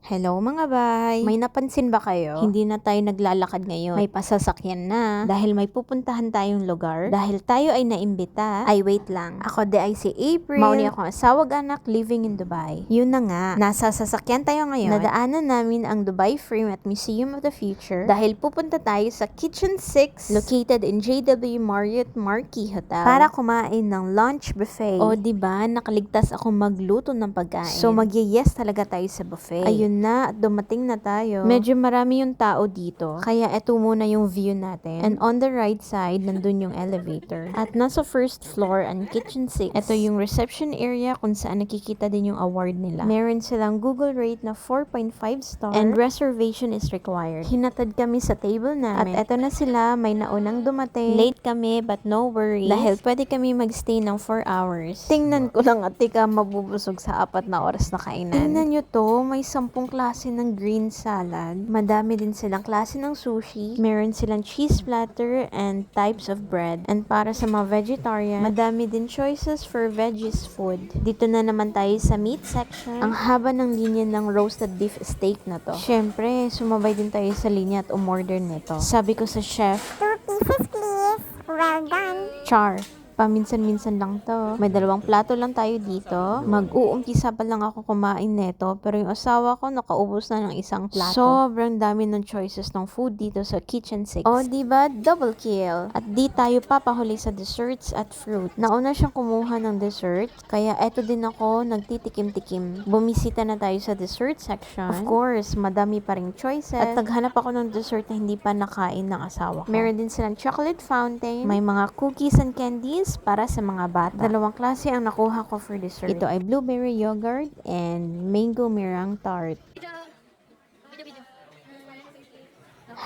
Hello mga bay! May napansin ba kayo? Hindi na tayo naglalakad ngayon. May pasasakyan na. Dahil may pupuntahan tayong lugar. Dahil tayo ay naimbita. Ay wait lang. Ako de ay si April. Mauni akong asawag anak living in Dubai. Yun na nga. Nasa sasakyan tayo ngayon. Nadaanan namin ang Dubai Frame at Museum of the Future. Dahil pupunta tayo sa Kitchen 6 located in JW Marriott Marquis Hotel. Para kumain ng lunch buffet. O diba, nakaligtas akong magluto ng pagkain. So magye-yes talaga tayo sa buffet. Ayun na at dumating na tayo. Medyo marami yung tao dito. Kaya eto muna yung view natin. And on the right side, nandun yung elevator. At nasa first floor ang kitchen 6. Ito yung reception area kung saan nakikita din yung award nila. Meron silang Google rate na 4.5 star. And reservation is required. Hinatad kami sa table namin. At eto na sila, may naunang dumating. Late kami but no worries. Dahil pwede kami magstay ng 4 hours. Tingnan ko lang at tika mabubusog sa 4 na oras na kainan. Tingnan nyo to, may 10 klase ng green salad. Madami din silang klase ng sushi. Meron silang cheese platter and types of bread. And para sa mga vegetarian, madami din choices for veggies food. Dito na naman tayo sa meat section. Ang haba ng linya ng roasted beef steak na to. Syempre, sumabay din tayo sa linya at umorder nito. Sabi ko sa chef, 2 pieces please. Well done. Char. Paminsan-minsan lang to. May 2 plato lang tayo dito. Mag-uumpisa pa lang ako kumain neto, pero yung asawa ko nakaubos na ng 1 plato. Sobrang dami ng choices ng food dito sa Kitchen 6. O diba, double kill. At di tayo papahuli sa desserts at fruit. Nauna siyang kumuha ng dessert, kaya eto din ako nagtitikim-tikim. Bumisita na tayo sa dessert section. Of course, madami pa ring choices. At naghanap ako ng dessert na hindi pa nakain ng asawa ko. Meron din silang chocolate fountain. May mga cookies and candies para sa mga bata. 2 klase ang nakuha ko for dessert. Ito ay blueberry yogurt and mango meringue tart.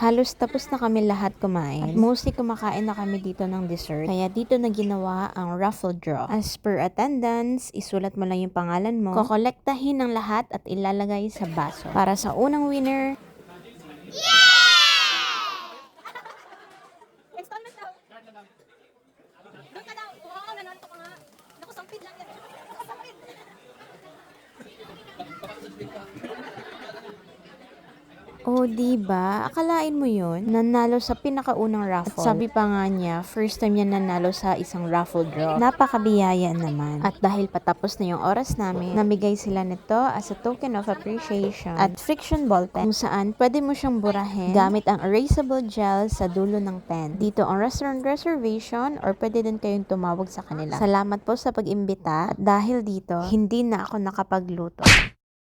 Halos tapos na kami lahat kumain. At mostly kumakain na kami dito ng dessert. Kaya dito na ginawa ang raffle draw. As per attendance, isulat mo lang yung pangalan mo. Kokolektahin ng lahat at ilalagay sa baso. Para sa unang winner, Doon ka daw. Oo, nanonto ka nga. Naku, sampid lang yan. Sampid. oh, diba? Akalain mo yun? Nanalo sa pinakaunang raffle. At sabi pa nga niya, first time niya nanalo sa isang raffle draw. Napakabiyaya naman. At dahil patapos na yung oras namin, namigay sila nito as a token of appreciation at friction ball pen, kung saan pwede mo siyang burahin gamit ang erasable gel sa dulo ng pen. Dito ang restaurant reservation or pwede din kayong tumawag sa kanila. Salamat po sa pag-imbita at dahil dito, hindi na ako nakapagluto.